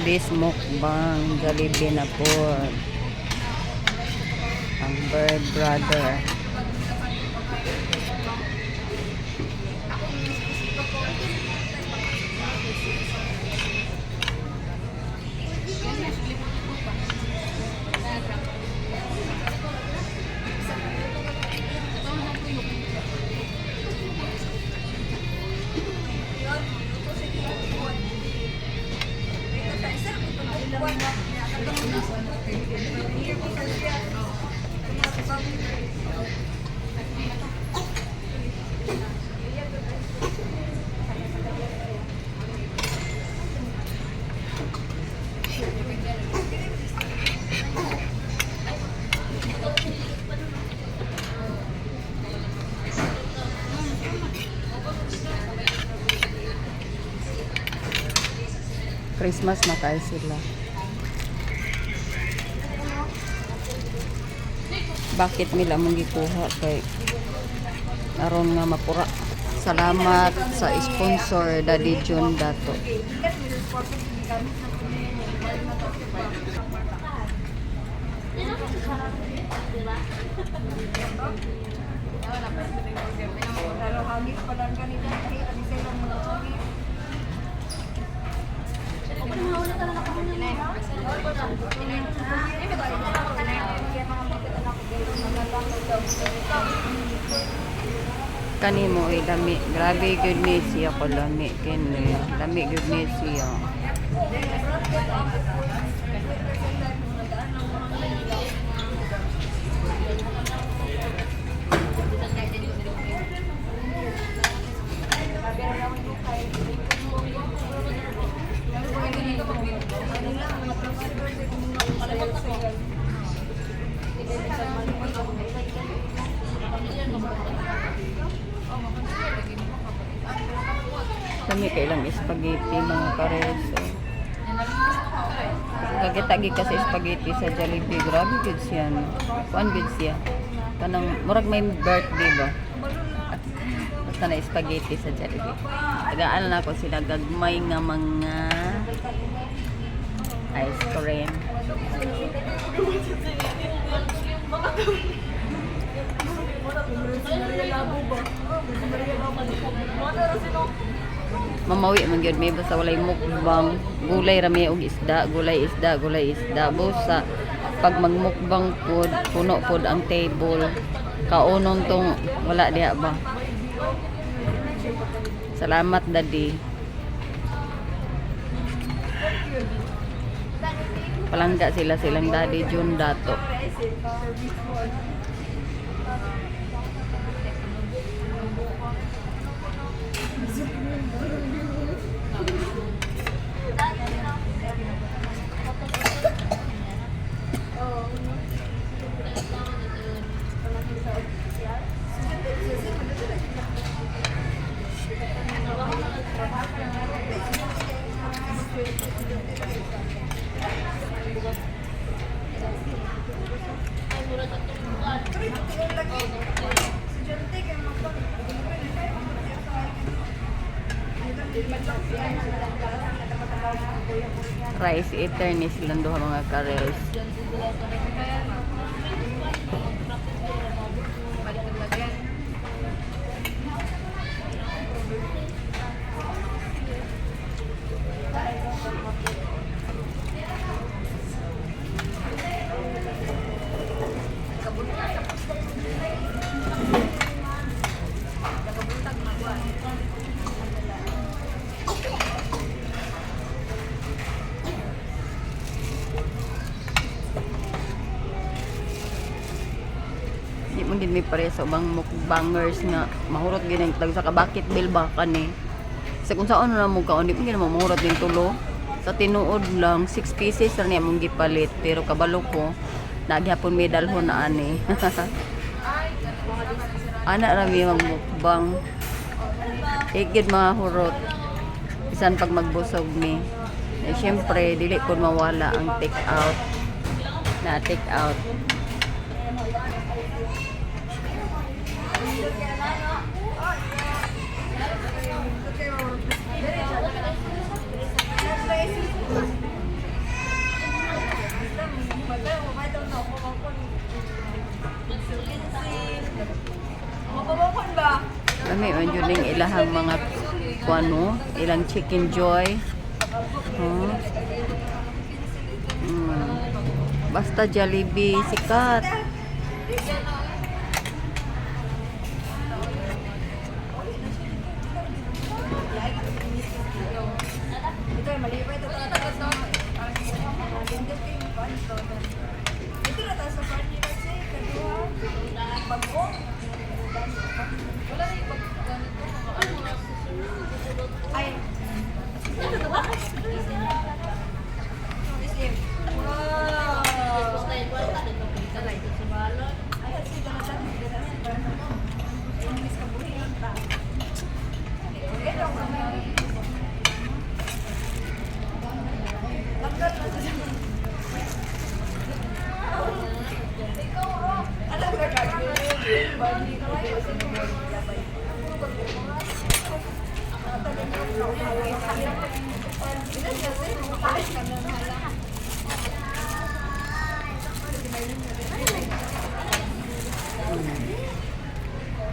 this mukbang Jollibee na po. Ang Bird Brother. Christmas na tayo sila. Bakit nila mong gikuha kay aron nga mapura. Salamat sa sponsor Daddy John Dato. Kani mo ay lami. Grabe good ni siya ko lami. Kini lami good ni siya. Kami kailang spaghetti mga kares. Gagitagi kasi spaghetti sa Jollibee. Grabe good siya. No? Kuan good siya. Kanang murag may birthday ba? Basta na spaghetti sa Jollibee. Tagaan na ako sila gagmay nga mga ice cream. Mamawi man gyud may basta walay mukbang, gulay rami og isda, gulay isda busa pag magmukbang pod puno pod ang table. Kaunon tong wala diha ba. Salamat Daddy. Palangga sila silang Daddy John Dato. Rice eater ni silang duha mga kares. Mungkin may pare sa ubang mukbangers nga mahurot gid tag sa kabakit bill ba kani sa kung saan na mo kaon di mo gid mahurot din tulo sa tinuod lang 6 pieces ra niya mong gipalit pero kabalo ko nagyapon may dalhon na ani ana ra mi magmukbang igid mahurot bisan pag magbusog ni syempre dili ko mawala ang take out na take out. Yun yun yung ilahang mga kuano, ilang chicken joy. Basta Jollibee, sikat.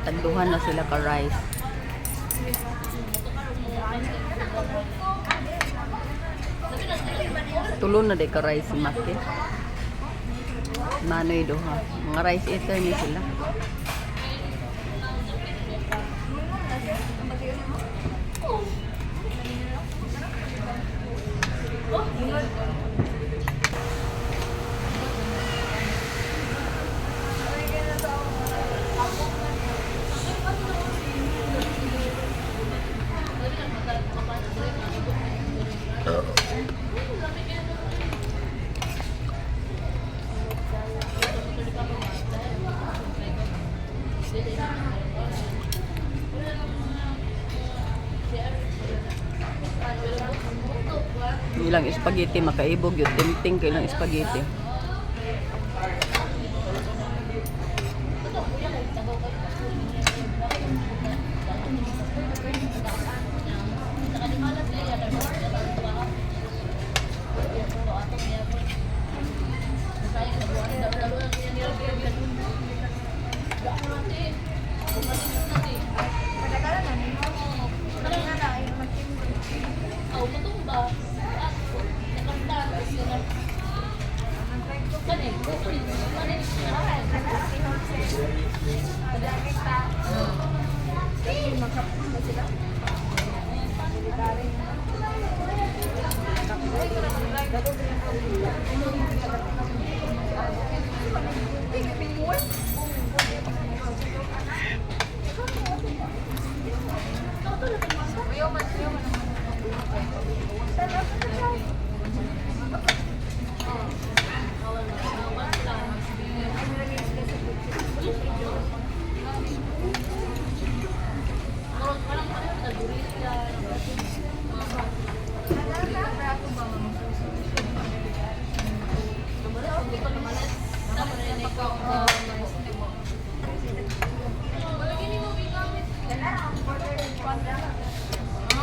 Tagduhan na sila ka rice. Tulo na di ka rice si Maki. Manoy doha. Mga rice eater ni sila. Ilang spaghetti makaibog yun, timting kailang spaghetti.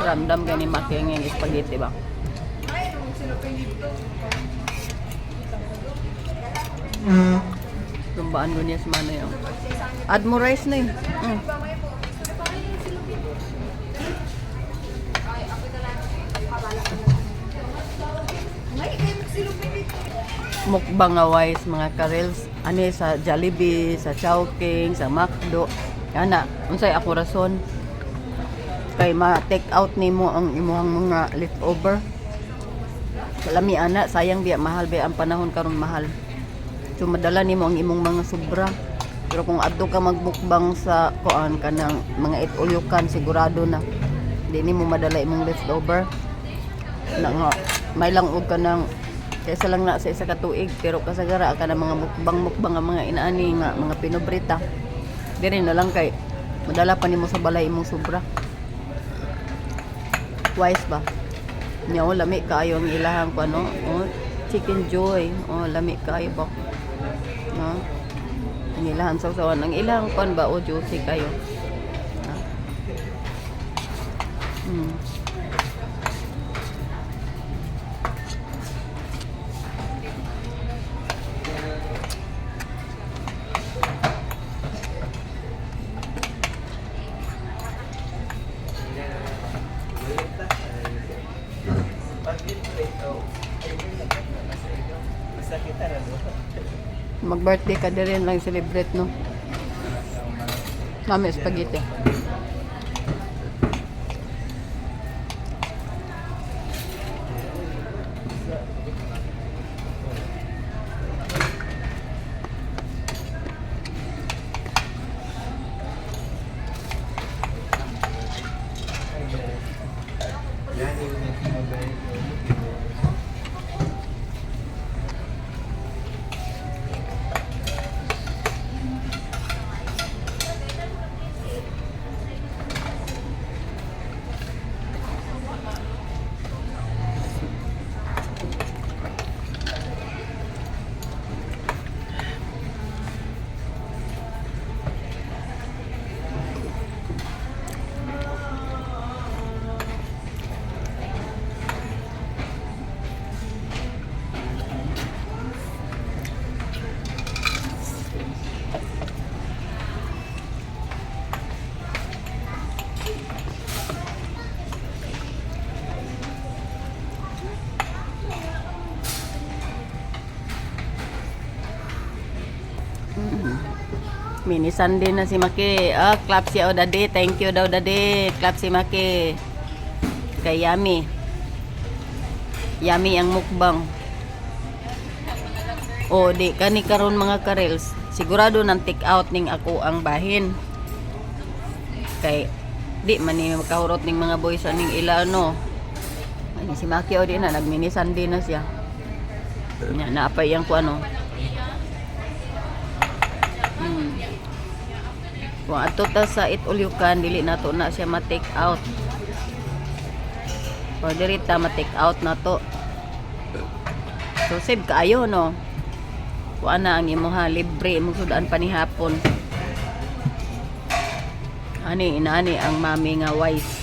Ramdam gani making yung spaghetti ba? Lumbaan ko niya sa mana yun. Add mo rice na yun. Mukbang wise mga karels. Ano sa Jollibee, sa Chowking, sa McDo. Yana, unsay ako rason. Kay ma-take out nimo ang imuhang mga leftover. Lami ana, sayang biya mahal biya ang panahon karon mahal. So madala nimo ang imong mga sobra. Pero kung adto ka magbukbang sa kuan kanang mga ituyukan sigurado na di nimo madala imong leftover. Na nga may lang og kanang kaysa lang na sa isa ka tuig pero kasagara ka na mga mukbang nga mga inaani nga mga pinobrita. Diri na lang kay madala pa nimo sa balay imong sobra. Wise ba? Nya lami kaayo ang ilahang ko ano, chicken joy. Lami kaayo ba? No? Ang ilahang sausawan, ang ilahang kon ba juicy kayo. Mag-birthday ka din lang celebrate, no? Nami spaghetti. Mini Sunday na si Maki. Ah, clap siya o dadi. Thank you daw dadi. Clap si Maki. Kay Yummy. Yummy ang mukbang. O, di kani karon mga karels. Sigurado nang take out ning ako ang bahin. Kay di man ni makahurot ning mga boys aning ila ano. Ani si Maki o di na nag mini Sunday na siya. Nya naapay yang ko ano. Kung ato ta sa Eat All You Can, dili nato na siya ma-take out. O diri ta ma-take out na to. So save kaayo no. Kuan na ang imuha libre mo sudan pa ni hapon. Ani inaani ang mami nga wise.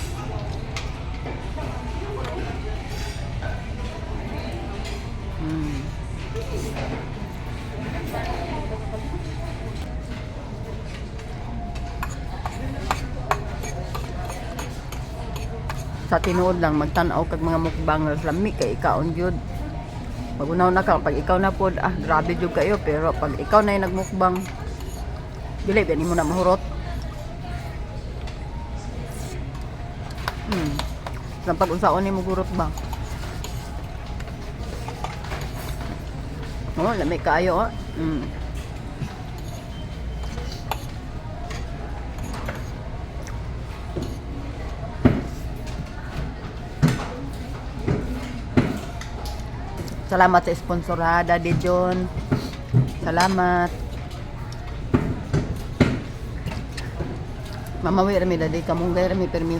Sa tinuod lang magtan-aw kag mga mukbangers lami kay ikaon jud. Pag unaw na ka pag ikaw na pod grabe jud kayo pero pag ikaw na yung nagmukbang dili ba nimo na mahurot. Sa pag unsaon nimo gurot ba? Oh, lami kayo Salamat sa sponsor ha, Daddy John. Salamat. Mamawi rami Daddy, kamunggay rami permi.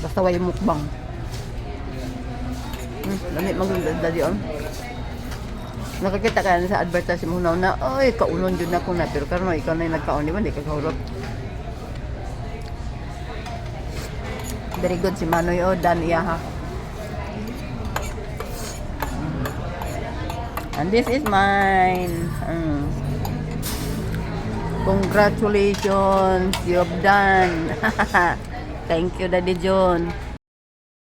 Basta way mukbang. Lamit mag Daddy on. Nakakita ka na sa advertisement mo na, oy, kaulon jud na ko na pero karon ikaw na yung nagkaon di ba, di ka kahurot. Very good si Manoy o Dan iyaha. And this is mine. Congratulations, you've done. Thank you Daddy John.